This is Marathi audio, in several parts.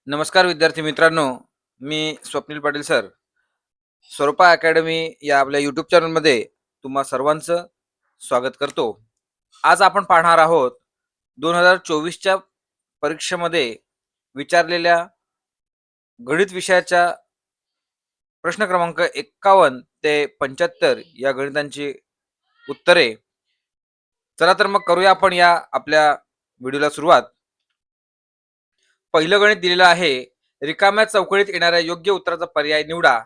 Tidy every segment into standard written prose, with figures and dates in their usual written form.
नमस्कार विद्यार्थी मित्रांनो, मी स्वप्नील पाटील सर. स्वरूपा अकॅडमी या आपल्या यूट्यूब चॅनलमध्ये तुम्हा सर्वांचं स्वागत करतो. आज आपण पाहणार आहोत 2024च्या परीक्षेमध्ये विचारलेल्या गणित विषयाच्या प्रश्न क्रमांक 51 ते 75 या गणितांची उत्तरे. चला तर मग करूया आपण या आपल्या व्हिडिओला सुरुवात. पहिलं गणित दिलेलं आहे, रिकाम्या चौकटीत येणाऱ्या योग्य उत्तराचा पर्याय निवडा.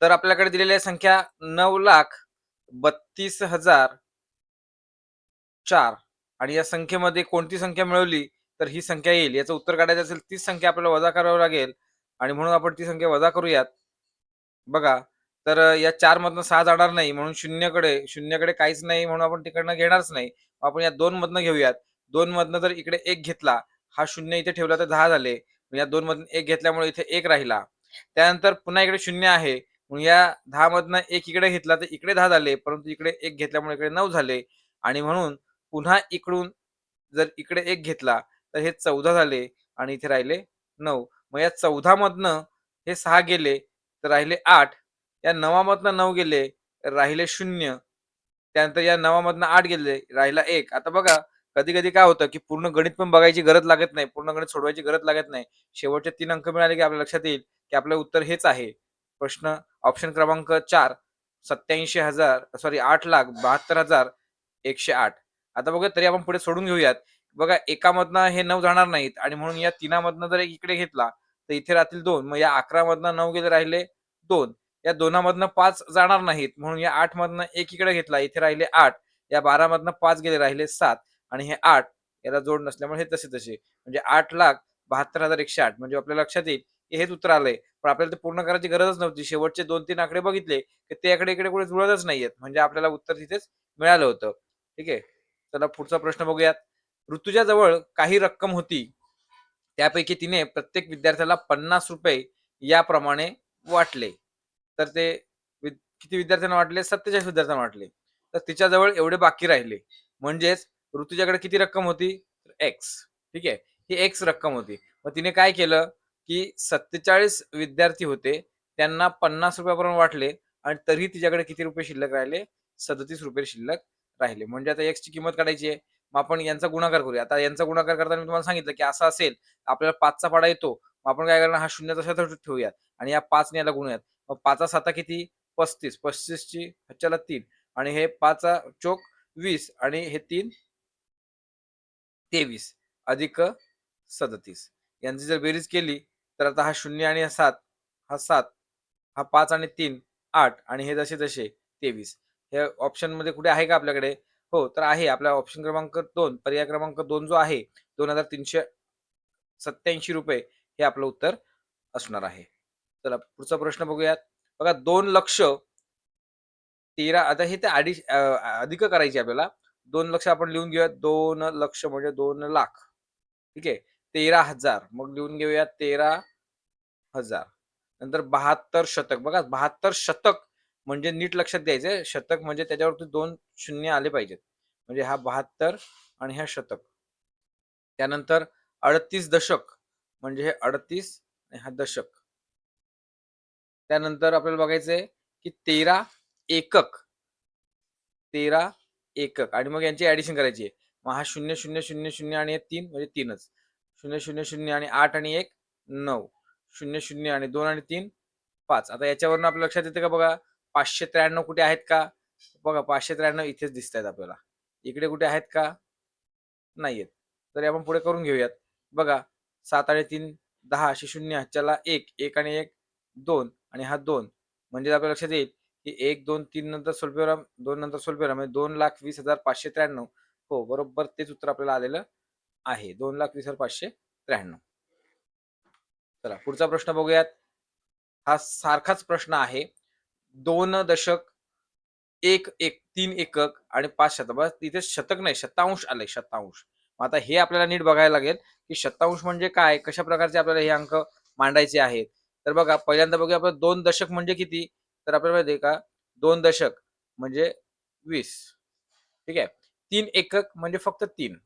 तर आपल्याकडे दिलेली आहे संख्या 9,32,004 आणि या संख्येमध्ये कोणती संख्या मिळवली तर ही संख्या येईल. याचं उत्तर काढायचं असेल तीच संख्या आपल्याला वजा करावी लागेल आणि म्हणून आपण ती संख्या वजा करूयात. बघा, तर या 4 मधनं 6 जाणार नाही म्हणून शून्यकडे काहीच नाही म्हणून आपण तिकडनं घेणारच नाही. आपण या 2 मधनं घेऊयात. 2 मधनं जर इकडे 1 घेतला, हा 0 इथे ठेवला तर 10 झाले. या 2 मधून 1 घेतल्यामुळे इथे 1 राहिला. त्यानंतर पुन्हा इकडे 0 आहे. मग या 10 मधनं 1 इकडे घेतला तर इकडे 10 झाले, परंतु इकडे 1 घेतल्यामुळे इकडे 9 झाले आणि म्हणून पुन्हा इकडून जर इकडे 1 घेतला तर हे 14 झाले आणि इथे राहिले 9. मग या 14 मधनं हे 6 गेले तर राहिले 8. या 9 मधनं 9 गेले तर राहिले 0. त्यानंतर या 9 मधनं 8 गेले राहिला 1. आता बघा, कधी-कधी काय होतं, की पूर्ण गणित पण बघायची गरज लागत नाही. पूर्ण गणित सोडवायची गरज लागत नाही. शेवटचे 3 अंक मिळाले की आपल्या लक्षात येईल, की आपलं उत्तर हेच आहे. प्रश्न ऑप्शन क्रमांक 4 8,72,108. आता बघूया तरी आपण पुढे सोडून घेऊयात. बघा, एकामधनं हे 9 जाणार नाहीत आणि म्हणून या 3 मधनं जर एक इकडे घेतला तर इथे राहतील 2. मग या 11 मधनं 9 गेले राहिले 2. या 2 मधनं 5 जाणार नाहीत म्हणून या 8 मधनं 1 इकडे घेतला इथे राहिले 8. या 12 मधनं 5 गेले राहिले 7 आणि हे 8 याला जोड नसल्यामुळे हे तसे म्हणजे 8,72,108 म्हणजे आपल्या लक्षात येईल की हेच उत्तर आलंय. पण आपल्याला ते पूर्ण करायची गरजच नव्हती. शेवटचे 2-3 आकडे बघितले की ते आकडे इकडे कुठे जुळतच नाहीयेत. म्हणजे आपल्याला उत्तर तिथेच मिळालं होतं. ठीक आहे. चला पुढचा प्रश्न बघूयात. ऋतुजा जवळ काही रक्कम होती. त्यापैकी तिने प्रत्येक विद्यार्थ्याला ₹50 याप्रमाणे वाटले. तर ते किती विद्यार्थ्यांना वाटले? 47 विद्यार्थ्यांना वाटले. तर तिच्याजवळ एवढे बाकी राहिले. म्हणजेच ऋतुजाकडे किती रक्कम होती? एक्स. ठीक आहे. ही एक्स रक्कम होती. मग तिने काय केलं, की 47 विद्यार्थी होते. त्यांना ₹50 प्रमाणे वाटले आणि तरीही तिच्याकडे किती रुपये शिल्लक राहिले? ₹37 शिल्लक राहिले. म्हणजे आता एक्सची किंमत काढायची आहे. मग आपण यांचा गुणाकार करूया. आता यांचा गुणाकार करताना मी तुम्हाला सांगितलं, की असं असेल आपल्याला 5चा पाढा येतो. मग आपण काय करणार? हा 0 तसा ठेवूयात आणि या 5 ने याला गुणूयात. मग 5 7 किती? 35. 35 ची ह्याच्याला 3 आणि हे 5 चोक 20 आणि हे 3 23 अधिक 37. यांची जर बेरीज केली तर आता हा 0 आणि हा 7, हा 7, हा 5 आणि 3 8 आणि हे जसे तसे 23. हे ऑप्शनमध्ये कुठे आहे का आपल्याकडे? हो, तर आहे. आपला ऑप्शन क्रमांक 2, पर्याय क्रमांक 2 जो आहे, ₹2,387 हे आपलं उत्तर असणार आहे. चला पुढचा प्रश्न बघूयात. बघा, 2,13,000 आता हे ते अधिक करायची आपल्याला. 2,00,000 आपण लिहून घेऊयात. 2,00,000 म्हणजे 2,00,000. ठीक आहे. 13,000 मग लिहून घेऊयात 13,000. नंतर 72 शतक. बघा, 72 शतक म्हणजे नीट लक्षात द्यायचंय. शतक म्हणजे त्याच्यावरती 2 शून्य आले पाहिजेत. म्हणजे हा 72 आणि हा शतक. त्यानंतर 38 दशक म्हणजे हे 38 आणि हा दशक. त्यानंतर आपल्याला बघायचंय की 13 एकक. 13 एकक आणि मग यांची ऍडिशन करायची आहे. मग हा 0 0 0 0 आणि 3 म्हणजे 3च. 0 0 0 आणि 8 आणि 1 9. 0 0 आणि 2 आणि 3 5. आता याच्यावरून आपल्या लक्षात येते का बघा, 593 कुठे आहेत का? बघा, 593 इथेच दिसत आहेत आपल्याला. इकडे कुठे आहेत का? नाहीयेत. तर आपण पुढे करून घेऊयात. बघा, 7 आणि 3 10 असे 0 ह्याच्याला 1 1 आणि 1 2 आणि हा 2 म्हणजे आपल्या लक्षात येईल की 1 2 3 नंतर स्वल्पविराम 2 नंतर स्वल्पविराम म्हणजे 2,20,593. हो, बरोबर तेच उत्तर आपल्याला आलेलं आहे. 2,20,593. चला पुढचा प्रश्न बघूयात. हा सारखाच प्रश्न आहे. 2 दशक 1 1 3 एकक आणि 5 शतक. तिथे शतक नाही, शतांश आलंय, शतांश. मग आता हे आपल्याला नीट बघायला लागेल की शतांश म्हणजे काय, कशा प्रकारचे आपल्याला हे अंक मांडायचे आहेत. तर बघा, पहिल्यांदा बघूया आपण 2 दशक म्हणजे किती. तर आपल्याला माहिती आहे का, 2 दशक म्हणजे 20. ठीक आहे. 3 एकक म्हणजे फक्त 3.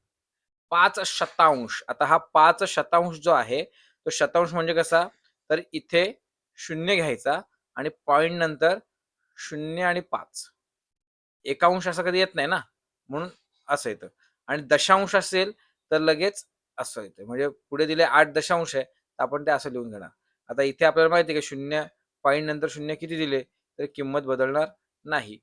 5 शतांश. आता हा 5 शतांश जो आहे तो शतांश म्हणजे कसा, तर इथे 0 घ्यायचा आणि पॉइंट नंतर 0 आणि 5. एकांश असं कधी येत नाही ना, म्हणून असं येतं. आणि दशांश असेल तर लगेच असं येतं. म्हणजे पुढे दिले 8 दशांश आहे, तर आपण ते असं लिहून घेणार. आता इथे आपल्याला माहिती आहे की 0 पॉइंट नंतर 0 किती दिले, तर किंमत बदलणार नाही.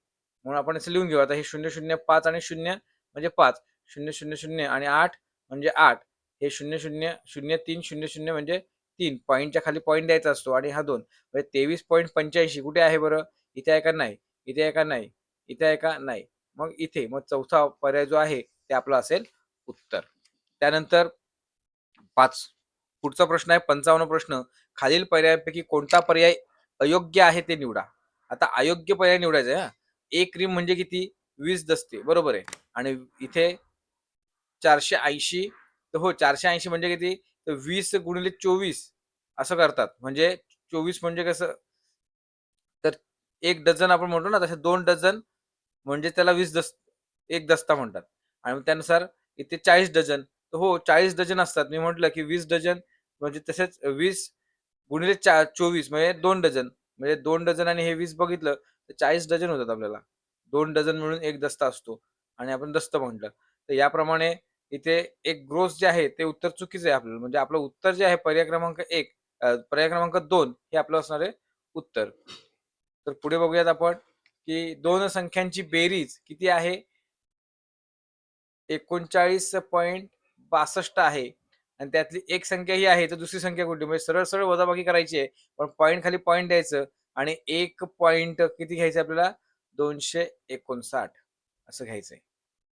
म्हणून आपण असं लिहून घेऊ. आता हे 005 आणि 0 म्हणजे 5, 000 आणि 8 म्हणजे 8. हे 000300 म्हणजे 3. पॉइंटच्या खाली पॉइंट द्यायचा असतो आणि हा 2. म्हणजे 23.85 कुठे आहे बरं? इथे आहे का नाही? इथे आहे का नाही? इथे आहे का नाही? मग इथे. मग चौथा पर्याय जो आहे ते आपलं असेल उत्तर. त्यानंतर 5 पुढचा प्रश्न आहे 55 प्रश्न. खालील पर्यायांपैकी कोणता पर्याय अयोग्य आहे ते निवडा. आता अयोग्य पर्याय निवडायचा आहे. एक रिम म्हणजे किती? 20 दस्ते. बरोबर आहे. आणि इथे 480 तर हो 480 म्हणजे किती? तर 20 गुणिले 24 असं करतात. म्हणजे 24 म्हणजे कसं? तर 1 डझन आपण म्हणतो ना, तसे 2 डझन म्हणजे त्याला 1 दस्ता म्हणतात. आणि त्यानुसार इथे 40 डझन. तर हो 40 डझन असतात. मी म्हटलं की 20 डझन म्हणजे तसेच 20 गुणिले 24 म्हणजे 2 डझन. म्हणजे 2 डझन आणि हे 20 बघितलं तर 40 डझन होतात आपल्याला. 2 डझन मिळून 1 दस्ता असतो आणि आपण दस्त म्हटलं. तर याप्रमाणे इथे एक ग्रोस जे आहे ते उत्तर चुकीचं आहे आपल्याला. म्हणजे आपलं उत्तर जे आहे पर्याय क्रमांक 1 पर्याय क्रमांक 2 हे आपलं असणार आहे उत्तर. तर पुढे बघूयात आपण की 2 संख्यांची बेरीज किती आहे? 39.62 आहे आणि त्यातली एक संख्या ही आहे तर दुसरी संख्या कुठली? म्हणजे सरळ सरळ वजाबाकी करायची आहे. पण पॉइंट खाली पॉइंट द्यायचं आणि 1 पॉइंट किती घ्यायचं आपल्याला? 259 असं घ्यायचंय.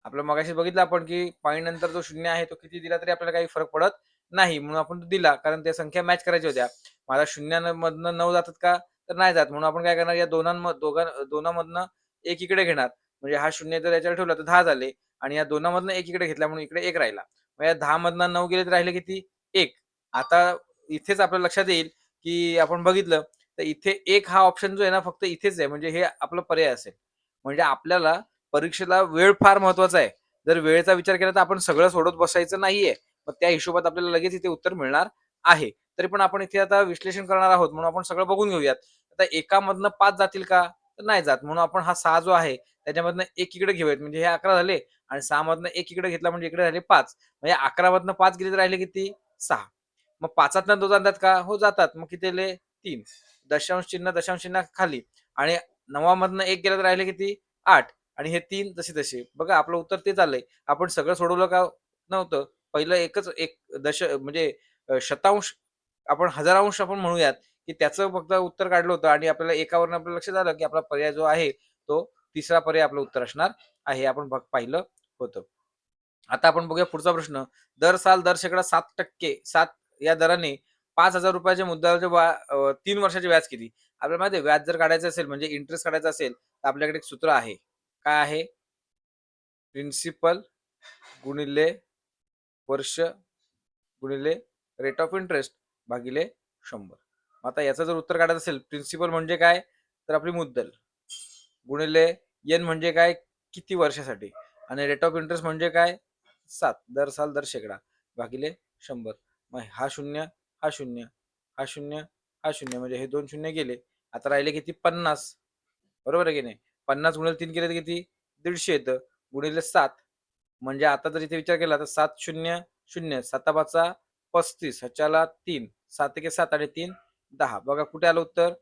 आपलं मगाशी बघितलं आपण की पॉइंट नंतर जो 0 आहे तो किती दिला तरी आपल्याला काही फरक पडत नाही. म्हणून आपण तो दिला कारण त्या संख्या मॅच करायच्या होत्या. मला 0 मधनं 9 जातात का? तर नाही जात. म्हणून आपण काय करणार या दोनांमधनं 1 इकडे घेणार. म्हणजे हा 0 जर याच्यावर ठेवला तर 10 झाले आणि या दोनांमधनं 1 इकडे घेतला म्हणून इकडे 1 राहिला. मग या 10 मधनं 9 गेले तर राहिले किती? 1. आता इथेच आपल्या लक्षात येईल की आपण बघितलं तर इथे 1 हा ऑप्शन जो आहे ना फक्त इथेच आहे. म्हणजे हे आपला पर्याय असेल. म्हणजे आपल्याला परीक्षेला वेळ फार महत्वाचा आहे. जर वेळेचा विचार केला तर आपण सगळं सोडत बसायचं नाहीये. मग त्या हिशोबात आपल्याला लगेच इथे उत्तर मिळणार आहे. तरी पण आपण इथे आता विश्लेषण करणार आहोत म्हणून आपण सगळं बघून घेऊयात. आता एकामधनं 5 जातील का? तर नाही जात. म्हणून आपण हा 6 जो आहे त्याच्यामधनं 1 इकडे घेऊयात. म्हणजे हे 11 झाले आणि 6 मधनं 1 इकडे घेतला म्हणजे इकडे झाले 5. म्हणजे 11 मधनं 5 गेले तर राहिले किती? 6. मग 5तनं 2 जातात का? हो जातात. मग किती आले? 3. दशांश चिन्ह खाली आणि 9 मधनं 1 गेलं तर राहिले किती? 8. आणि हे 3 तसे. बघा आपलं उत्तर तेच आलंय. आपण सगळं सोडवलं का? नव्हतं. पहिलं एकच एक म्हणजे शतांश आपण हजारांश आपण म्हणूयात, की त्याचं फक्त उत्तर काढलं होतं आणि आपल्याला एकावरून आपलं लक्षात आलं, की आपला पर्याय जो आहे तो तिसरा पर्याय आपलं उत्तर असणार आहे. आपण पाहिलं होतं. आता आपण बघूया पुढचा प्रश्न. दर साल दर शेकडा 7% 7 या दराने ₹5,000 मुद्दलाचे 3 वर्षाचे व्याज किती? आपल्याला माहिती आहे व्याज जर काढायचं असेल म्हणजे इंटरेस्ट काढायचा असेल, तर आपल्याकडे एक सूत्र आहे. काय आहे? प्रिन्सिपल गुणिले वर्ष गुणिले रेट ऑफ इंटरेस्ट भागिले 100. आता याचं जर उत्तर काढायचं असेल प्रिन्सिपल म्हणजे काय? तर आपली मुद्दल गुणिले एन म्हणजे काय? किती वर्षासाठी आणि रेट ऑफ इंटरेस्ट म्हणजे काय? 7 दर साल दर शेकडा भागिले 100. मग हा 0 हा 0 हा 0 हा 0 म्हणजे हे 2 शून्य गेले. आता राहिले किती? 50. बरोबर आहे की नाही? 50 गुणिले 3 केले तर किती? 150 येतं. गुणिले 7 म्हणजे आता जर इथे विचार केला तर 700 7 35 ह्याच्याला 3 7 1 7 आणि 3 10. बघा कुठे आलं उत्तर?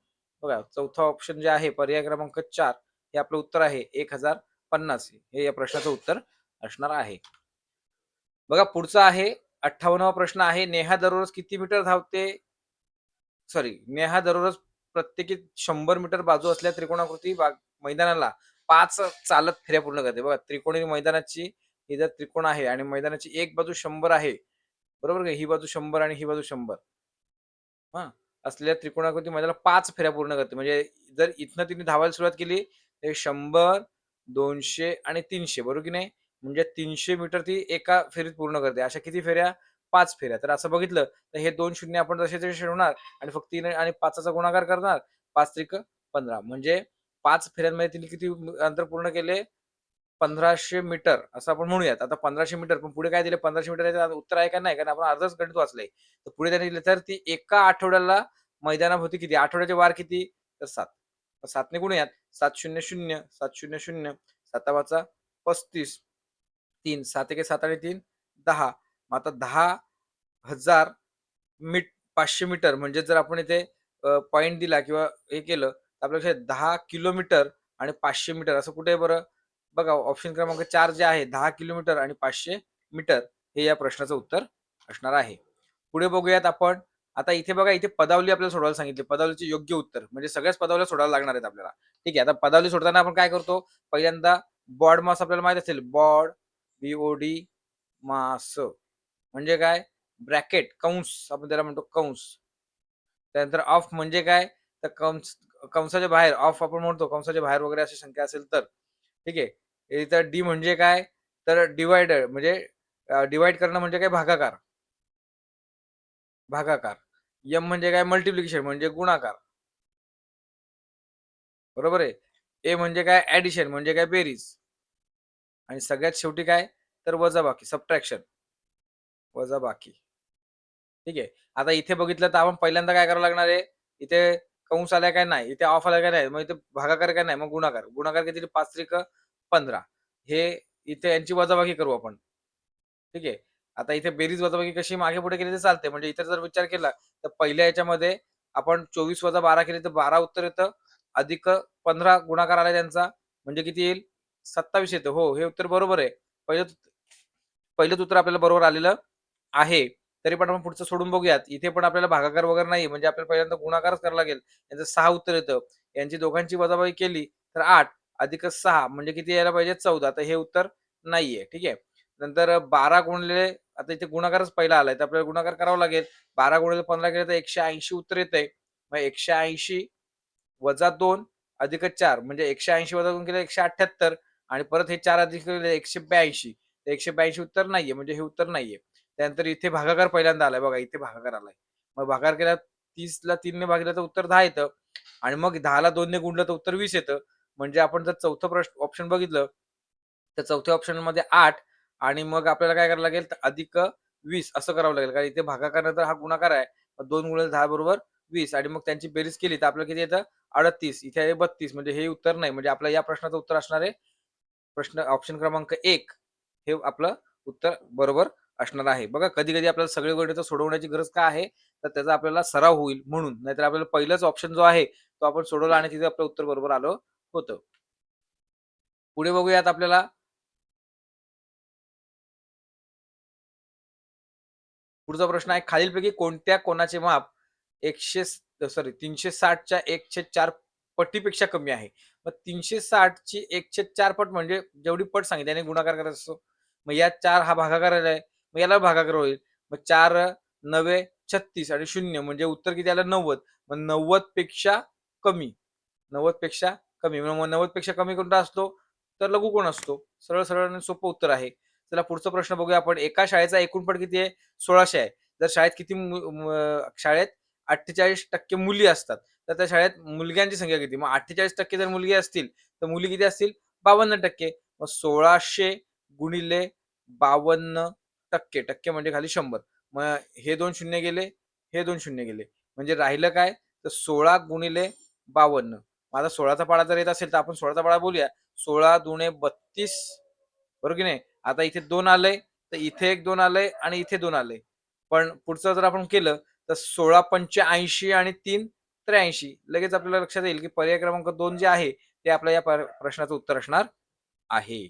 बघा चौथा ऑप्शन जे आहे पर्याय क्रमांक 4 हे आपलं उत्तर आहे 1050. हे या प्रश्नाचं उत्तर असणार आहे. बघा पुढचा आहे 58वा प्रश्न आहे. नेहा दररोज किती मीटर धावते? नेहा दररोज प्रत्येकी 100 मीटर बाजू असलेल्या त्रिकोणाकृती मैदानाला 5 चालत फेऱ्या पूर्ण करते. बघा त्रिकोणी मैदानाची ही जर त्रिकोण आहे आणि मैदानाची एक बाजू 100 आहे. बरोबर का? ही बाजू 100 आणि ही बाजू 100 हां, असलेल्या त्रिकोणाकृती मैदानाला 5 फेऱ्या पूर्ण करते. म्हणजे जर इथनं तिने धावायला सुरुवात केली तर 100, 200 आणि 300 बरोबर की नाही? म्हणजे 300 मीटर ती एका फेरीत पूर्ण करते. अशा किती फेऱ्या? 5 फेऱ्या. तर असं बघितलं तर हे 2 शून्य आपण तसेच ठेवणार आणि फक्त 3 आणि 5 चा गुणाकार करणार. 5 त्रिक 15 म्हणजे 5 फेऱ्यांमध्ये तिने किती अंतर पूर्ण केले? 1500 मीटर असं आपण म्हणूयात. आता 1500 मीटर पण पुढे काय दिलं 1500 मीटर याचं उत्तर आहे का नाही? कारण आपण अर्धच गणित वाचलंय. तर पुढे त्यांनी दिलं तर ती एका आठवड्याला मैदानाभोवती किती आठवड्याचे वार किती? तर 7. 7 ने गुणूयात. 700 700 7 35 3 7 एके 7 आणि 3 10. मग आता 10,000 500 मीटर म्हणजे जर आपण इथे पॉइंट दिला किंवा हे केलं तर आपल्या लक्षात 10 किलोमीटर आणि 500 मीटर असं कुठे आहे बरं? बघा ऑप्शन क्रमांक 4 जे आहे 10 किलोमीटर आणि 500 मीटर हे या प्रश्नाचं उत्तर असणार आहे. पुढे बघूयात आपण. आता इथे बघा इथे पदावली आपल्याला सोडवायला सांगितली. पदावलीचे योग्य उत्तर म्हणजे सगळ्याच पदावल्या सोडवायला लागणार आहेत आपल्याला. ठीक आहे. आता पदावली सोडताना आपण काय करतो? पहिल्यांदा बॉड मास आपल्याला माहित असेल. बॉड BOD मास म्हणजे काय? ब्रॅकेट कंस आपण त्याला म्हणतो कंस. त्यानंतर ऑफ म्हणजे काय? तर कंसाच्या बाहेर ऑफ आपण म्हणतो कंसाच्या बाहेर वगैरे अशी संख्या असेल तर. ठीक आहे. इथं डी म्हणजे काय? तर डिवाइडर म्हणजे डिवाइड करणं म्हणजे काय? भागाकार. भागाकार. एम म्हणजे काय? मल्टिप्लिकेशन म्हणजे गुणाकार. बरोबर आहे. ए म्हणजे काय? ॲडिशन म्हणजे काय? बेरीज. आणि सगळ्यात शेवटी काय? तर वजाबाकी सबट्रॅक्शन. वजाबाकी. ठीक आहे. आता इथे बघितलं तर आपण पहिल्यांदा काय करावं लागणार आहे? इथे कंस आलाय काय नाही, इथे ऑफ आलाय काय नाही, मग इथे भागाकार काय नाही, मग गुणाकार. गुणाकार किती 5 त्रिक 15. हे इथे यांची वजाबाकी करू आपण. ठीक आहे. आता इथे बेरीज वजाबाकी कशी मागे पुढे केली तर चालते. म्हणजे इथे जर विचार केला तर पहिल्या याच्यामध्ये आपण 24 वजा 12 केली तर 12 उत्तर येतं. अधिक 15 गुणाकार आला त्यांचा म्हणजे किती येईल? 27 येतं. हो, हे उत्तर बरोबर आहे. पहिलं पहिलंच उत्तर आपल्याला बरोबर आलेलं आहे. तरी पण आपण पुढचं सोडून बघूयात. इथे पण आपल्याला भागाकार वगैरे नाही म्हणजे आपल्याला पहिल्यांदा गुणाकारच करावा लागेल. यांचं 6 उत्तर येतं. यांची दोघांची वजाबाकी केली तर 8 अधिक 6 म्हणजे किती यायला पाहिजे? 14. तर हे उत्तर नाहीये. ठीक आहे. नंतर 12 गुणिले आता इथे गुणाकारच पहिला आलाय तर आपल्याला गुणाकार करावा लागेल. 12 गुणिले 15 केले तर 180 उत्तर येतंय. मग 180 वजा 2 अधिक 4 म्हणजे 180 वजा 2 केलं 178 आणि परत हे 4 अधिक केले 182. 182 उत्तर नाहीये म्हणजे हे उत्तर नाहीये. त्यानंतर इथे भागाकार पहिल्यांदा आलाय बघा इथे भागाकार आलाय. मग भागाकार केला 30 ला 3 ने भागलं तर उत्तर 10 येतं आणि मग 10 ला 2 ने गुणलं तर उत्तर 20 येतं. म्हणजे आपण जर चौथं प्रश्न ऑप्शन बघितलं तर चौथ्या ऑप्शनमध्ये 8 आणि मग आपल्याला काय करावं लागेल तर अधिक 20 असं करावं लागेल. कारण इथे भागाकार नंतर हा गुणाकार आहे. 2 गुणिले 10 बरोबर 20 आणि मग त्यांची बेरीज केली तर आपल्याला किती येतं? 38. इथे आहे 32 म्हणजे हे उत्तर नाही. म्हणजे आपल्या या प्रश्नाचं उत्तर असणार आहे प्रश्न ऑप्शन क्रमांक 1 हे आपलं उत्तर बरोबर असणार आहे. बघा कधी-कधी आपल्याला सगळे गणितं सोडवण्याची गरज का आहे? तर त्याचा आपल्याला सराव होईल म्हणून. नाहीतर आपल्याला पहिलाच ऑप्शन जो आहे तो आपण सोडवला आणि तिथे आपलं उत्तर बरोबर आलं होतं. पुढे बघूयात आपल्याला पुढचा प्रश्न आहे खालीलपैकी कोणत्या कोनाचे माप 360च्या 1/4 पटीपेक्षा कमी आहे. मग 360 ची 1/4 पट म्हणजे जेवढी पट सांगितली त्याने गुणाकार करायचा असतो. मग या 4 हा भागाकार आहे. मग याला भागाकार होईल. मग 4 9 36 आणि 0 म्हणजे उत्तर किती आलं 90. मग 90 पेक्षा कमी. 90 पेक्षा कमी. मग 90 पेक्षा कमी कोणता असतो? तर लघुकोण असतो. सरळ सरळ आणि सोपं उत्तर आहे. चला पुढचा प्रश्न बघूया आपण. एका शाळेचा एकूण पट किती आहे? 1600 आहे. जर शाळेत किती शाळेत 48% मुली असतात. तर त्या शाळेत मुलग्यांची संख्या किती? मग 48% जर मुलगी असतील, तर मुली किती असतील? 52%. मग 1600 गुणिले 52% टक्के म्हणजे खाली 100. मग हे 2 शून्य गेले, हे 2 शून्य गेले. म्हणजे राहिलं काय? तर 16 गुणिले 52. मग आता 16चा पाढा जर येत असेल, तर आपण 16चा पाढा बोलूया. 16 दुणे 32 बरोबर की नाही? आता इथे 2 आलंय, तर इथे एक 2 आलंय आणि इथे 2 आलंय. पण पुढचं जर आपण केलं तर 16 85 आणि 3 83 लगेच आपल्याला लक्षात येईल की पर्याय क्रमांक 2 जे आहे ते आपल्या या प्रश्नाचं उत्तर असणार आहे.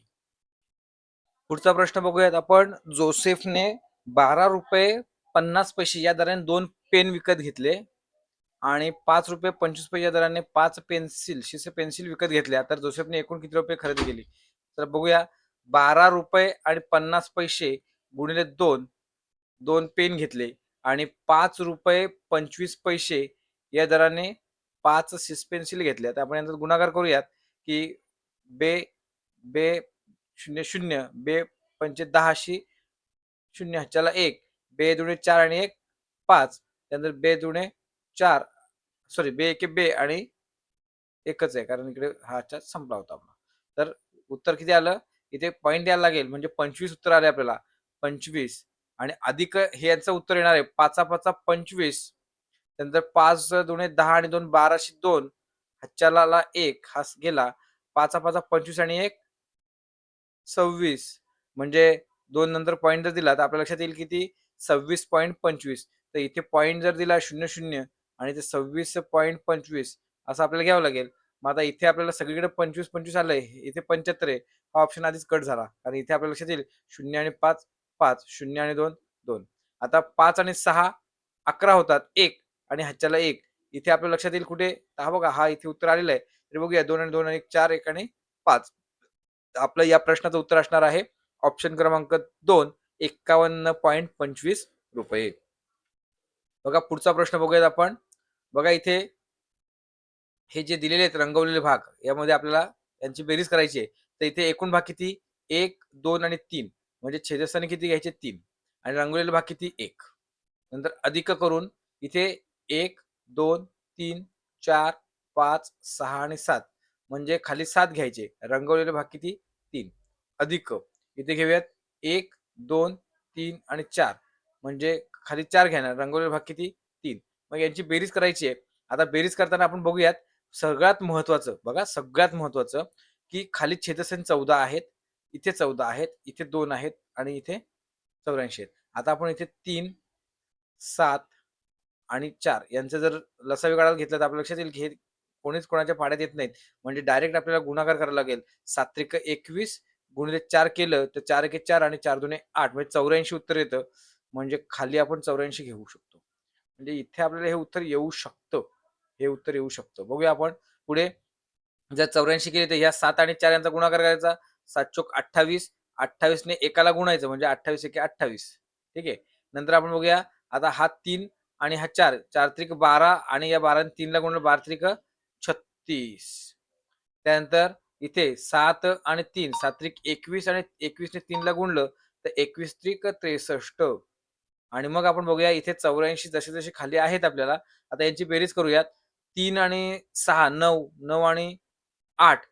पुढचा प्रश्न बघूयात आपण. जोसेफने 12 रुपये 50 पैसे या दराने 2 पेन विकत घेतले आणि 5 रुपये 25 पैसे या दराने 5 शिसे पेन्सिल विकत घेतल्या. तर जोसेफने एकूण किती रुपये खरेदी केली? तर बघूया 12 रुपये आणि 50 पैसे गुणिले 2 2 पेन घेतले आणि 5 रुपये 25 पैसे या दराने 5 शिस पेन्सिल घेतल्या. तर आपण यांचा गुणाकार करूयात की बे बे 0 0 बे पंचे 10 0 ह्याच्याला 1 बे दुणे 4 आणि 1 5 त्यानंतर बे दुणे 4 सॉरी बे एके बे आणि एकच आहे कारण इकडे हा संपला होता आपला. तर उत्तर किती आलं इथे पॉईंट द्यायला लागेल, म्हणजे 25 उत्तर आले आपल्याला. 25 आणि अधिक हे यांचं उत्तर येणार आहे 5 5 25. त्यानंतर 5 दुणे 10 आणि 2 12 हातच्याला 1 हा गेला. 5 5 25 आणि 1 26. म्हणजे 2 नंतर पॉईंट जर दिला तर आपल्या लक्षात येईल किती 26.25. तर इथे पॉईंट जर दिला 00 आणि ते 26.25 असं आपल्याला घ्यावं लागेल. मग आता इथे आपल्याला सगळीकडे 25 आलंय, इथे 75 आहे. हा ऑप्शन आधीच कट झाला, कारण इथे आपल्या लक्षात येईल 0 आणि 5 5, 0 आणि 2 2. आता 5 आणि 6 11 होतात, 1 आणि ह्याच्याला 1. इथे आपल्या लक्षात येईल कुठे, हा बघा हा इथे उत्तर आलेला आहे. तर बघूया 2 आणि 2 आणि 4, 1 आणि 5. आपलं या प्रश्नाचं उत्तर असणार आहे ऑप्शन क्रमांक 2, 51.25 रुपये. बघा पुढचा प्रश्न बघूयात आपण. बघा इथे हे जे दिलेले आहेत रंगवलेले भाग, यामध्ये आपल्याला यांची बेरीज करायची आहे. तर इथे एकूण भाग किती 1 2 आणि 3, म्हणजे छेदस्थानी किती घ्यायचे 3 आणि रंगवलेले भाग किती 1. नंतर अधिक करून इथे 1 2 3 4 5 6 आणि 7, म्हणजे खाली 7 घ्यायचे. रंगवलेले भाग किती 3 अधिक इथे घेऊयात 1 2 3 आणि 4, म्हणजे खाली 4 घेणार. रंगवलेले भाग किती 3. मग यांची बेरीज करायची आहे. आता बेरीज करताना आपण बघूयात सगळ्यात महत्वाचं, बघा सगळ्यात महत्वाचं, की खाली छेदस्थानी 14 आहेत, इथे 14 आहेत, इथे 2 आहेत आणि इथे 84 आहेत. आता आपण इथे 3 7 आणि 4 यांचं जर लसावी काढायला घेतलं तर आपल्या लक्षात येईल की हे कोणीच कोणाच्या पाड्यात येत नाहीत. म्हणजे डायरेक्ट आपल्याला गुणाकार करायला लागेल. 7 त्रिक 21 गुणिले 4 केलं तर 4 एके 4 आणि 4 दुणे 8, म्हणजे 84 उत्तर येतं. म्हणजे खाली आपण 84 घेऊ शकतो. म्हणजे इथे आपल्याला हे उत्तर येऊ शकतं. हे उत्तर येऊ शकतं. बघूया आपण पुढे. जर 84 केले तर ह्या 7 आणि 4 यांचा गुणाकार करायचा. 7 चोक 28, 28 ने एकाला गुणायचं, म्हणजे 28 एके 28. ठीक आहे. नंतर आपण बघूया आता हा 3 आणि हा 4, 4 त्रिक 12 आणि या 12 ने 3 ला गुणलं 12 त्रिक 36. त्यानंतर इथे 7 आणि 3, 7 त्रिक 21 आणि 21 ने 3 ला गुणलं तर 21 त्रिक 63. आणि मग आपण बघूया इथे 84 जसे जसे खाली आहेत आपल्याला. आता यांची बेरीज करूयात. 3 आणि 6 9, 9 आणि 8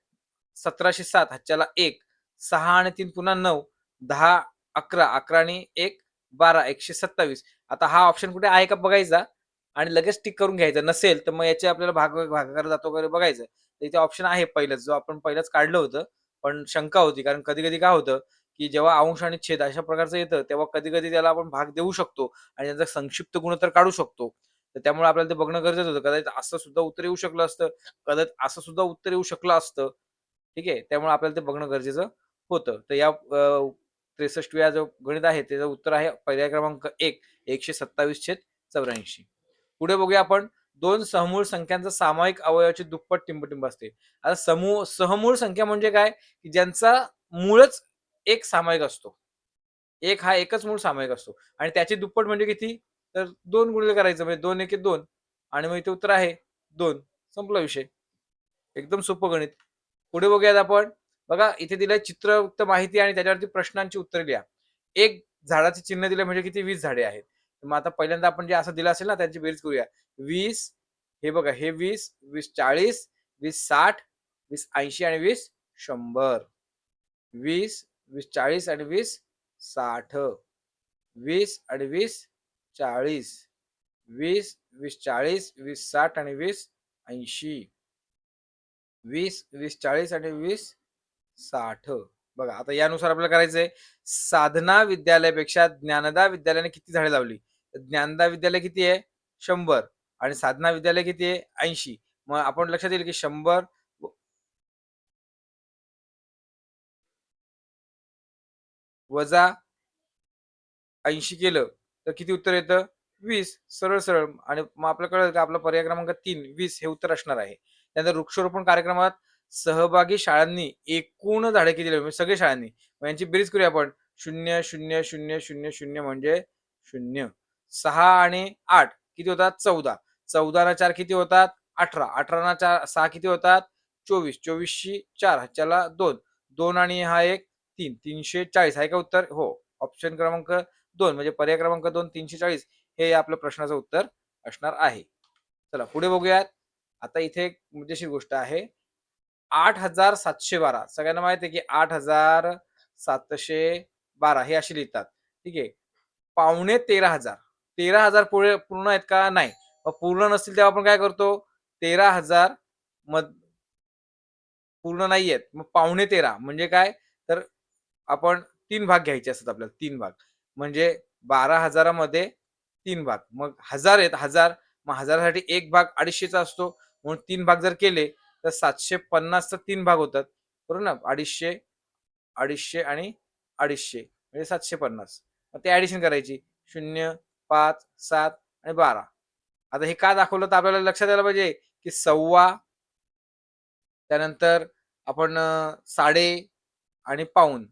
1707, हातच्याला 1, 6 आणि 3 पुन्हा 9, 10 11, 11 आणि 1 12, 127. आता हा ऑप्शन कुठे आहे का बघायचा आणि लगेच टिक करून घ्यायचं. नसेल तर मग याचे आपल्याला भागाकार जातो वगैरे बघायचं. तर इथे ऑप्शन आहे पहिलंच, जो आपण पहिलंच काढलं होतं. पण शंका होती, कारण कधी-कधी काय होतं, की जेव्हा अंश आणि छेद अशा प्रकारचं येतं, तेव्हा कधी-कधी त्याला आपण भाग देऊ शकतो आणि त्याचा संक्षिप्त गुणोत्तर काढू शकतो. तर त्यामुळे आपल्याला ते बघणं गरजेचं होतं. कदाचित असं सुद्धा उत्तर येऊ शकलं असतं, कदाचित असं सुद्धा उत्तर येऊ शकलं असतं. ठीक आहे. त्यामुळे आपल्याला ते बघणं गरजेचं होतं. तर या 63व्या जो गणित आहे त्याचं उत्तर आहे पर्याय क्रमांक 1, 127/84. पुढे बघूया आपण. 2 सहमूळ संख्यांचा सामायिक अवयवाची दुप्पट टिंबटिंब असते. आता सहमूळ संख्या म्हणजे काय, की ज्यांचा मूळच एक सामायिक असतो. एक हा एकच मूळ सामायिक असतो आणि त्याची दुप्पट म्हणजे किती, तर 2 गुणिले करायचं, म्हणजे 2 एके 2 आणि मग इथे उत्तर आहे 2. संपला विषय. एकदम सोपं गणित. पुढे बघूयात आपण. बघा इथे दिलंय चित्रयुक्त माहिती आणि त्याच्यावरती प्रश्नांची उत्तरे लिहा. एक झाडाचे चिन्ह दिले म्हणजे किती 20 झाडे आहेत. मग आता पहिल्यांदा आपण जे असं दिलं असेल ना त्यांची बेरीज करूया. 20 हे बघा हे 20, 20 40, 20 60, 20 80 आणि 20 100. 20, 20 40 आणि 20 60. 20 आणि 20 40. 20, 20 40, 20 60 आणि 20 80. 20, 20 40 आणि 20 60. बघा आता यानुसार आपल्याला करायचंय. साधना विद्यालयापेक्षा ज्ञानदा विद्यालयाने किती झाडे लावली? ज्ञानदा विद्यालय किती आहे 100 आणि साधना विद्यालय किती आहे 80. मग आपण लक्षात येईल की 100 वजा 80 केलं तर किती उत्तर येतं 20. सरळ सरळ. आणि मग आपल्याला कळलं की आपला पर्याय क्रमांक 3 20 हे उत्तर असणार आहे. त्यानंतर वृक्षारोपण कार्यक्रमात सहभागी शाळांनी एकूण झाडे किती लावली, म्हणजे सगळ्या शाळांनी. मग यांची बेरीज करूया आपण. 0 0 0 0 0 म्हणजे 0. 6 आणि 8 किती होतात 14. 14 ना 4 किती होतात 18. 18 ना 6 किती होतात 24. 24 4 ह्याच्याला 2. 2 आणि हा एक 3. 340 आहे का उत्तर? हो. ऑप्शन क्रमांक 2 म्हणजे पर्याय क्रमांक 2 340 हे आपल्या प्रश्नाचं उत्तर असणार आहे. चला पुढे बघूयात. आता इथे एक मजेशीर गोष्ट आहे. 8,712 सगळ्यांना माहिती आहे की 8,000 712 हे अशी लिहितात. ठीक आहे. 13,500 13,000 पूर्ण आहेत का? नाही. मग पूर्ण नसतील तेव्हा आपण काय करतो? 13,000 पूर्ण नाहीयेत. मग 13.5 म्हणजे काय? तर आपण 3 भाग घ्यायचे असतात आपल्याला 3 भाग. म्हणजे 12,000 मध्ये 3 भाग. मग 1000 आहेत 1000 मग 1000 साठी 1 भाग 250 असतो. म्हणून 3 भाग जर केले तर 750 चे 3 भाग होतात. बरोबर ना? 250, 250 आणि 250 म्हणजे 750. मग ते ॲडिशन करायची. 0, 5, 7 आणि 12. आता हे का दाखवलं तर आपल्याला लक्षात यायला पाहिजे, की सव्वा त्यानंतर आपण साडे आणि पाऊण,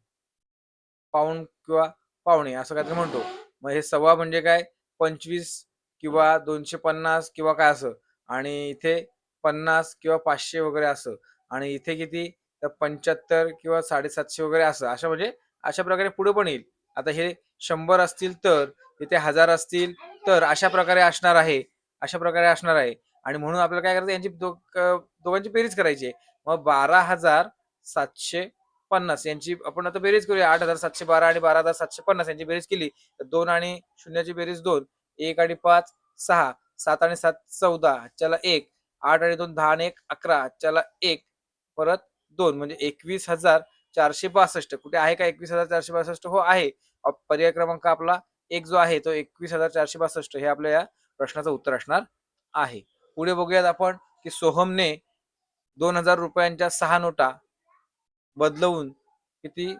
पाऊण किंवा पावणे असं काहीतरी म्हणतो. मग हे सव्वा म्हणजे काय 25 किंवा 250 किंवा काय असं आणि इथे 50 किंवा 500 वगैरे असं आणि इथे किती तर 75 किंवा 750 वगैरे असं. अशा म्हणजे अशा प्रकारे पुढे पण येईल. आता हे 100 असतील तर इथे 1000 असतील तर अशा प्रकारे असणार आहे. अशा प्रकारे असणार आहे आणि म्हणून आपल्याला काय करायचं यांची दोघांची बेरीज करायची आहे. मग 12,750 यांची आपण आता बेरीज करूया. 8,712 आणि 12,750 यांची बेरीज केली तर 2 आणि शून्याची बेरीज 2, 1 आणि 5 6, 7 आणि 7 14, चला 1, 8 आणि 2 10 आणि 1 11, चला 1, परत 2 म्हणजे 21,462. कुठे आहे का 21,462? हो आहे. पर्याय क्रमांक आपला एक जो आहे तो 21,462 हे आपल्या या प्रश्नाचं उत्तर असणार आहे. पुढे बघूयात आपण की सोहमने 2,000 रुपयांच्या 6 नोटा बदलवून किती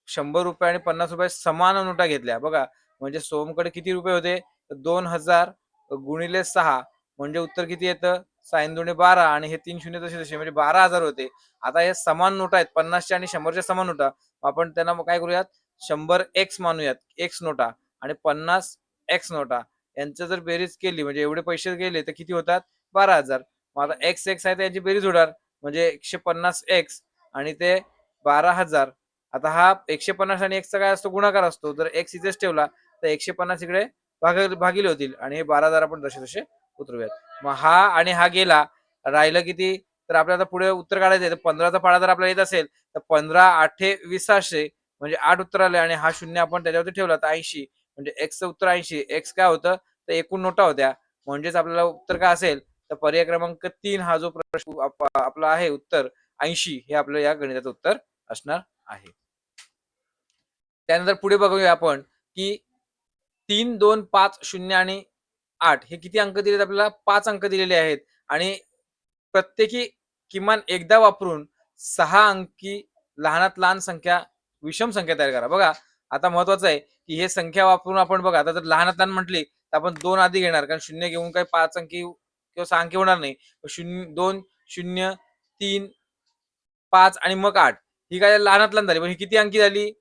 100 रुपये आणि 50 रुपये समान नोटा घेतल्या. बघा म्हणजे सोहमकडे किती रुपये होते? 2,000 गुणिले 6 म्हणजे उत्तर किती येतं? 6 दुणे 12 आणि हे 3 शून्य तसे तसे म्हणजे 12,000 होते. आता हे समान नोटा आहेत 50च्या आणि 100च्या समान नोटा. आपण त्यांना मग काय करूयात 100 एक्स मानूयात, एक्स नोटा आणि 50 एक्स नोटा यांचं जर बेरीज केली म्हणजे एवढे पैसे गेले तर किती होतात? 12,000. मग आता एक्स एक्स आहे त्यांची बेरीज होणार म्हणजे 150 एक्स आणि ते 12,000. आता हा 150 आणि एक्सचा काय असतो? गुणाकार असतो. जर एक्स इथेच ठेवला तर 150 इकडे भागिले होतील आणि हे 12,000 आपण जसे तसे उतरूयात. मग हा आणि हा गेला. राहिलं किती? तर आपल्याला पुढे उत्तर काढायचं आहे. 15चा पाढा जर आपल्याला येत असेल तर 15 8 20 म्हणजे 8 उत्तर आले आणि हा शून्य आपण त्याच्यावरती ठेवला तर 80 म्हणजे एक्सचं उत्तर 80. एक्स काय होतं? तर एकूण नोटा होत्या. म्हणजेच आपल्याला उत्तर काय असेल? तर पर्याय क्रमांक 3 हा जो प्रश्न आपला आहे उत्तर 80 हे आपलं या गणिताचं उत्तर असणार आहे. त्यानंतर पुढे बघूया आपण की 3, 2, 5, 0 आणि 8 हे किती अंक दिलेत आपल्याला? 5 अंक दिलेले आहेत आणि प्रत्येकी किमान एकदा वापरून 6 अंकी लहानात लहान संख्या विषम संख्या तयार करा. बघा आता महत्वाचं आहे की हे संख्या वापरून आपण बघा आता जर लहानात लहान म्हटली तर आपण 2 आधी घेणार कारण 0 घेऊन काही 5 अंकी किंवा 6 अंकी होणार नाही. 2, 0, 3, 5 आणि मग 8 ही काय लहानात लहान झाली. पण ही किती अंकी झाली?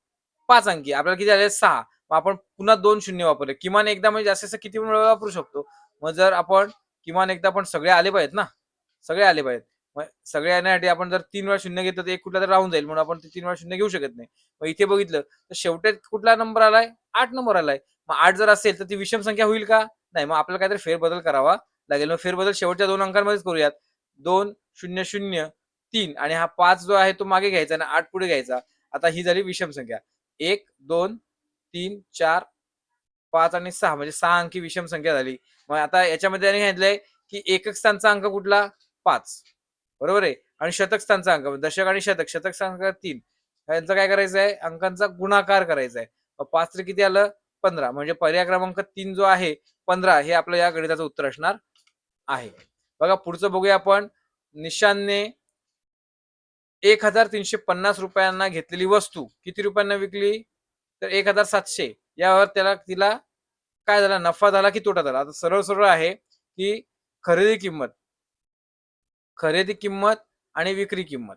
5 अंकी. आपल्याला किती झाले? 6. मग आपण पुन्हा 2 शून्य वापरले. किमान एकदा म्हणजे जास्तीत जास्त किती वेळा वापरू शकतो? मग जर आपण किमान एकदा पण सगळे आले पाहिजेत ना? सगळे आले पाहिजेत. मग सगळे येण्यासाठी आपण जर 3 वेळा शून्य घेतलं तर एक कुठला तर राहून जाईल म्हणून आपण 3 वेळा शून्य घेऊ शकत नाही. मग इथे बघितलं तर शेवटी कुठला नंबर आलाय? 8 नंबर आलाय. मग 8 जर असेल तर ती विषम संख्या होईल का? नाही. मग आपल्याला काहीतरी फेरबदल करावा लागेल. मग फेरबदल शेवटच्या 2 अंकांमध्येच करूयात. 2 0 0 3 आणि हा 5 जो आहे तो मागे घ्यायचा आणि 8 पुढे घ्यायचा. आता ही झाली विषम संख्या. 1, 2, 3, 4, 5 आणि 6 म्हणजे 6 अंकी विषम संख्या झाली. मग आता याच्यामध्ये त्यांनी सांगितलंय की एकक स्थानचा अंक कुठला? 5. बरोबर आहे. आणि शतक स्थानचा अंक दशक आणि शतक. शतक स्थानचा 3. यांचं काय करायचं आहे? अंकांचा गुणाकार करायचा आहे. 5 तर किती आलं? 15 म्हणजे पर्याय क्रमांक 3 जो आहे 15 हे आपलं या गणिताचं उत्तर असणार आहे. बघा पुढचं बघूया आपण. निशानने 1,350 रुपयांना घेतलेली वस्तू किती रुपयांना विकली? तर 1,700 यावर तिला काय झाला? नफा झाला की तोटा झाला? आता सरळ सरळ आहे की खरेदी किंमत, खरेदी किंमत आणि विक्री किंमत.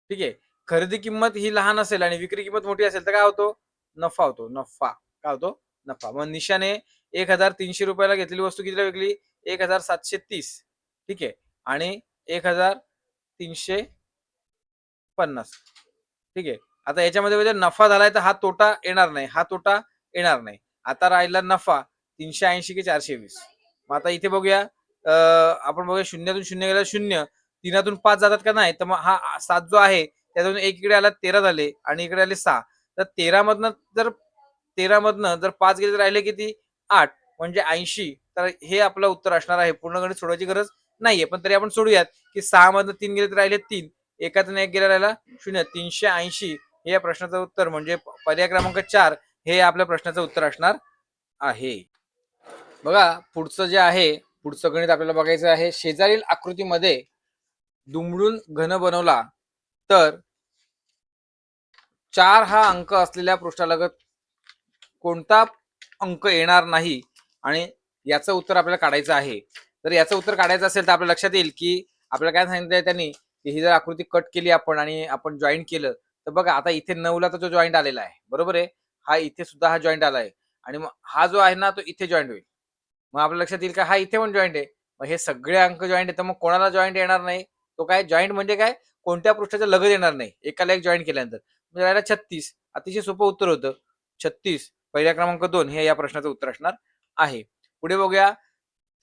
ठीक आहे. खरेदी किंमत ही लहान असेल आणि विक्री किंमत मोठी असेल तर काय होतो? नफा होतो. नफा. काय होतो? नफा. मग निशाने 1,300 रुपयाला घेतलेली वस्तू कितीला विकली? 1,730. ठीक आहे. आणि 1,350. ठीक आहे. आता याच्यामध्ये जर नफा झालाय तर हा तोटा येणार नाही. हा तोटा येणार नाही. आता राहिला नफा 380 की 420. मग आता इथे बघूया आपण बघूया शून्यातून शून्य गेला 0, 3तून 5 जातात का नाही? तर मग हा 7 जो आहे त्यातून एक इकडे आला 13 झाले आणि इकडे आले 6. तर 13 मधनं जर 5 गेले तर राहिले किती 8 म्हणजे 80. तर हे आपलं उत्तर असणार आहे. पूर्ण गणित सोडवायची गरज नाहीये, पण तरी आपण सोडूयात की 6 मधनं 3 गेले तर राहिले 3, एकातून एक गेला राहिला 0. 380 हे या प्रश्नाचं उत्तर म्हणजे पर्याय क्रमांक 4 हे आपल्या प्रश्नाचं उत्तर असणार आहे. बघा पुढचं जे आहे, पुढचं गणित आपल्याला बघायचं आहे. शेजारील आकृतीमध्ये दुमडून घन बनवला तर 4 हा अंक असलेल्या पृष्ठालगत कोणता अंक येणार नाही आणि याचं उत्तर आपल्याला काढायचं आहे. तर याचं उत्तर काढायचं असेल तर आपल्या लक्षात येईल की आपल्याला काय सांगितलंय त्यांनी की ही जर आकृती कट केली आपण आणि आपण जॉईंट केलं तर बघा आता इथे 9 ला तर जो जॉईंट आलेला आहे, बरोबर आहे. हा इथे सुद्धा हा जॉईंट आला आहे आणि मग हा जो आहे ना तो इथे जॉईंट होईल. मग आपल्या लक्षात येईल का हा इथे पण जॉईंट आहे. मग हे सगळे अंक जॉईंट आहे, तर मग कोणाला जॉईंट येणार नाही? तो काय जॉईंट म्हणजे काय, कोणत्या पृष्ठाच्या लगत येणार नाही एकाला एक जॉईंट केल्यानंतर. म्हणजे राहिला 36. अतिशय सोपं उत्तर होतं 36. पहिल्या क्रमांक 2 हे या प्रश्नाचं उत्तर असणार आहे. पुढे बघूया.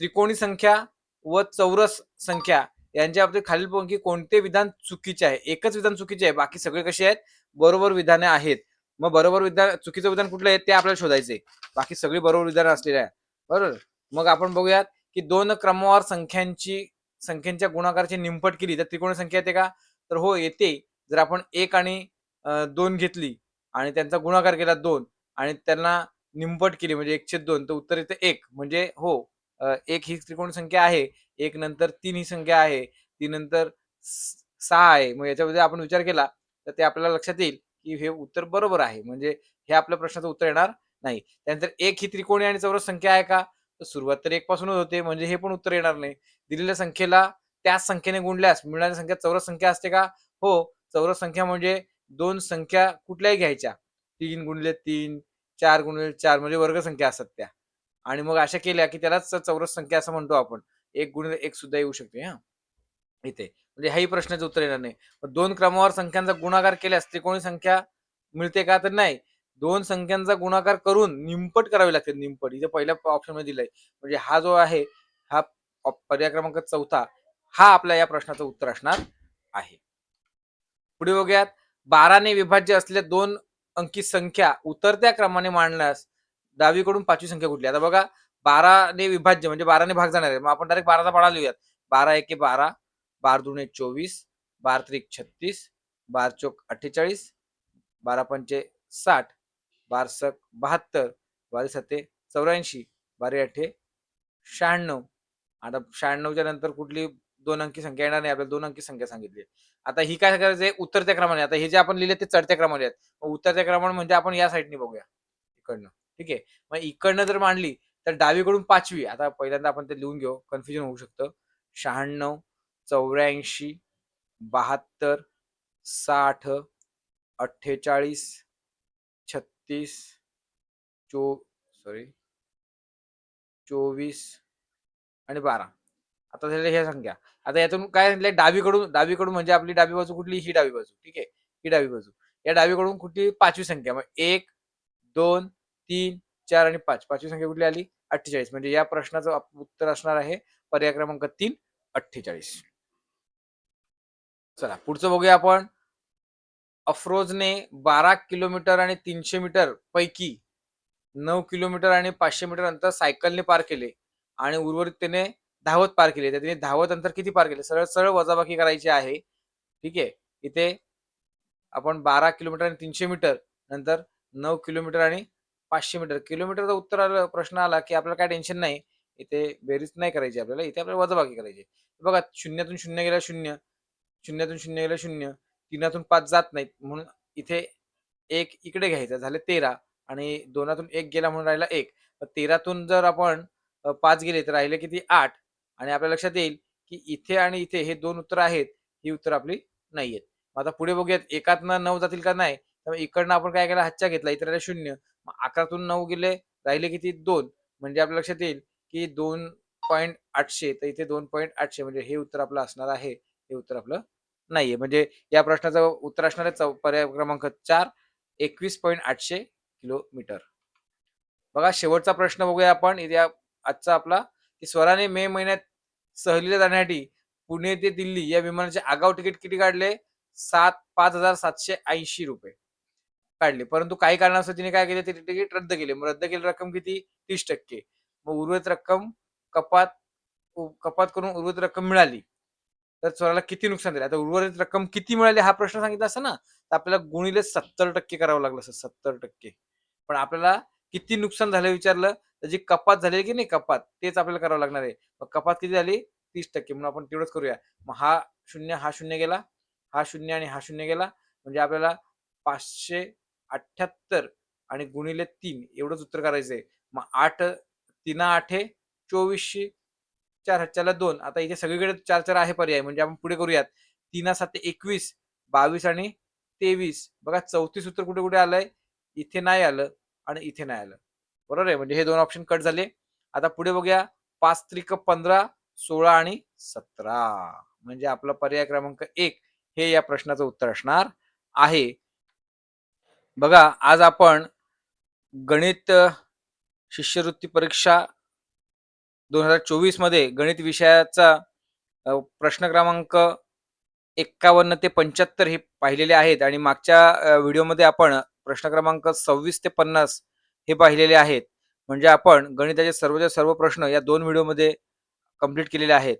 त्रिकोणी संख्या व चौरस संख्या यांच्या बाबतीत खालीलपैकी कोणते विधान चुकीचे आहे? एकच विधान चुकीचे आहे, बाकी सगळे कसे आहेत? बरोबर विधाने आहेत. मग बरोबर विधान, चुकीचं विधान कुठलं आहे ते आपल्याला शोधायचे. बाकी सगळी बरोबर विधानं असलेली आहे. बरोबर. मग आपण बघूयात की दोन क्रमवार संख्यांच्या गुणाकाराची निमपट केली तर त्रिकोणी संख्या येते का? तर हो येते. जर आपण 1 आणि 2 घेतली आणि त्यांचा गुणाकार केला 2 आणि त्यांना निमपट केली म्हणजे 1/2 तर उत्तर येते 1. म्हणजे हो 1 ही त्रिकोणी संख्या आहे. 1 नंतर 3 ही संख्या आहे. 3 नंतर 6 आहे. मग याच्यामध्ये आपण विचार केला तर ते आपल्याला लक्षात येईल की हे उत्तर बरोबर आहे. म्हणजे हे आपल्या प्रश्नाचं उत्तर येणार नाही. त्यानंतर 1 ही त्रिकोणी आणि चौरस संख्या आहे का? तर सुरुवात तर 1 पासूनच होते म्हणजे हे पण उत्तर येणार नाही. दिलेल्या संख्येला त्याच संख्येने गुणल्यास मिळणारी संख्या चौरस संख्या असते का? हो. चौरस संख्या म्हणजे 2 संख्या कुठल्याही घ्यायच्या. 3 गुणिले 3, 4 गुणिले 4 म्हणजे वर्ग संख्या असतात त्या. आणि मग अशा केल्या की त्यालाच चौरस संख्या असं म्हणतो आपण. 1 गुणिले 1 सुद्धा येऊ शकते हां, इथे. म्हणजे हाही प्रश्नाचं उत्तर येणार नाही. 2 क्रमवार संख्यांचा गुणाकार केल्यास त्रिकोणी संख्या मिळते का? तर नाही. 2 संख्यांचा गुणाकार करून निमपट करावी लागते. निमपट इथे पहिल्या ऑप्शनमध्ये दिलंय. म्हणजे हा जो आहे हा पर्याय क्रमांक 4 हा आपल्या या प्रश्नाचं उत्तर असणार आहे. पुढे बघूयात. 12 ने विभाज्य असलेल्या 2 अंकी संख्या उतरत्या क्रमाने मांडल्यास डावीकडून 5वी संख्या कुठली? आता बघा 12 ने विभाज्य म्हणजे 12 ने भाग जाणार आहे. मग आपण डायरेक्ट 12चा पाढा लिहूयात. 12 एके 12, 12 दुणे 24, 12 त्रिक 36, 12 चौक 48, 12 पंचे 60, 12 सक 72, 12 सत्ते 84, 12 अठे 96. आता 96च्या नंतर कुठली 2 अंकी संख्या येणार नाही. आपल्याला 2 अंकी संख्या सांगितली. आता ही काय करायचंय उतरत्या क्रमाने. आता हे जे आपण लिहिले ते चढत्या क्रमाने आहेत. मग उतरत्या क्रमाने म्हणजे आपण या साईडने बघूया. इकडनं. ठीक आहे. मग इकडनं जर मांडली तर डावीकडून 5वी. आता पहिल्यांदा आपण ते लिहून घेऊ. कन्फ्युजन होऊ शकतं. 96, 84, 72, 60, 48, 36, चो सॉरी 24 आणि 12. आता झाल्या ह्या संख्या. आता यातून काय सांगितलंय डावीकडून म्हणजे आपली डावी बाजू कुठली? ही डावी बाजू. ठीक आहे. ही डावी बाजू. या डावीकडून कुठली? 5वी संख्या. मग 1, 2, 3, 4 आणि 5. 5वी संख्या कुठली आली? 48. म्हणजे या प्रश्नाचं उत्तर असणार आहे पर्याय क्रमांक 3 48. चला पुढचं बघूया आपण. अफरोजने 12 किलोमीटर आणि 300 मीटर पैकी 9 किलोमीटर आणि 500 मीटर अंतर सायकलने पार केले आणि उर्वरित त्याने धावत पार केले. तर त्याने धावत अंतर किती पार केले? सरळ सरळ वजाबाकी करायची आहे. ठीक आहे. इथे आपण 12 किलोमीटर आणि 300 मीटर नंतर 9 किलोमीटर आणि 500 मीटर. किलोमीटरचं उत्तर आलं, प्रश्न आला की आपल्याला काय टेन्शन नाही. इथे बेरीज नाही करायची आपल्याला. इथे आपल्याला वजाबाकी करायची. बघा शून्यातून शून्य गेला 0, शून्यातून 0 गेला 0, 3तून 5 जात नाहीत म्हणून इथे 1 इकडे घ्यायचा, झाले 13 आणि 2तून 1 गेला म्हणून राहिला 1. 13तून जर आपण 5 गेले तर राहिले किती? 8. आणि आपल्या लक्षात येईल की इथे आणि इथे हे 2 उत्तर आहेत. ही उत्तर आपली नाहीयेत. आता पुढे बघूयात. 1तनं 9 जातील का? नाही. त्यामुळे इकडनं आपण काय केला? हातच्या घेतला. इथे राहिला 0. मग 11तून 9 गेले, राहिले किती? 2. म्हणजे आपल्या लक्षात येईल की 2.800. तर इथे 2.800 म्हणजे हे उत्तर आपलं असणार आहे. हे उत्तर आपलं नाहीये. म्हणजे या प्रश्नाचं उत्तर असणार आहे पर्याय क्रमांक 4 21.800 किलोमीटर. बघा शेवटचा प्रश्न बघूया आपण. इथे आजचा आपला की स्वराने मे महिन्यात सहलीला जाण्यासाठी पुणे ते दिल्ली या विमानाचे आगाऊ तिकीट किती काढले? 5,780 रुपये काढले. परंतु काही कारणास्तव तिने काय केले, ते तिकीट रद्द केले. मग रद्द केलेली रक्कम किती? 30%. मग उर्वरित रक्कम कपात कपात करून उर्वरित रक्कम मिळाली. तर चोराला किती नुकसान झाले? आता उर्वरित रक्कम किती मिळाली हा प्रश्न सांगितला असता ना, तर आपल्याला गुणिले 70% करावं लागलं असतं, 70%. पण आपल्याला किती नुकसान झालं विचारलं, तर जी कपात झाली की नाही कपात, तेच आपल्याला करावं लागणार आहे. मग कपात किती झाली? 30%. म्हणून आपण तेवढंच करूया. मग हा 0, हा 0 गेला, हा 0 आणि हा 0 गेला. म्हणजे आपल्याला 578 आणि गुणिले 3 एवढंच उत्तर करायचंय. मग 8 3 8 2400, 4 हातच्याला 2. आता इथे सगळीकडे 4 आहे पर्याय. म्हणजे आपण पुढे करूयात. 3 7 21, 22 आणि 23. बघा 34 उत्तर कुठे कुठे आलंय? इथे नाही आलं आणि इथे नाही आलं. बरोबर आहे. म्हणजे हे 2 ऑप्शन कट झाले. आता पुढे बघूया. 5 त्रिक 15, 16 आणि 17. म्हणजे आपला पर्याय क्रमांक 1 हे या प्रश्नाचं उत्तर असणार आहे. बघा आज आपण गणित शिष्यवृत्ती परीक्षा 2024 मध्ये गणित विषयाचा प्रश्न क्रमांक 51 ते 75 हे पाहिलेले आहेत आणि मागच्या व्हिडिओमध्ये आपण प्रश्न क्रमांक 26 ते 50 हे पाहिलेले आहेत. म्हणजे आपण गणिताचे सर्वच्या सर्व प्रश्न या 2 व्हिडिओमध्ये कंप्लीट केलेले आहेत.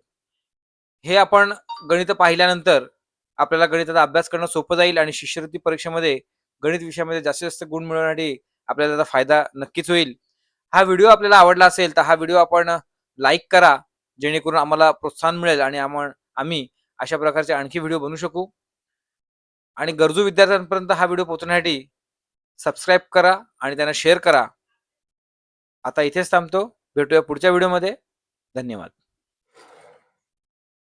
हे आपण गणित पाहिल्यानंतर आपल्याला गणिताचा अभ्यास करणं सोपं जाईल आणि शिष्यवृत्ती परीक्षेमध्ये गणित विषयामध्ये जास्तीत जास्त गुण मिळवण्यासाठी आपल्याला त्याचा फायदा नक्कीच होईल. हा व्हिडिओ आपल्याला आवडला असेल तर हा व्हिडिओ आपण लाईक करा, जेणेकरून आम्हाला प्रोत्साहन मिळेल आणि आम्ही अशा प्रकारचे आणखी व्हिडिओ बनवू शकू. आणि गरजू विद्यार्थ्यांपर्यंत हा व्हिडिओ पोहोचण्यासाठी सबस्क्राईब करा आणि त्यांना शेअर करा. आता इथेच थांबतो. भेटूया पुढच्या व्हिडिओमध्ये. धन्यवाद.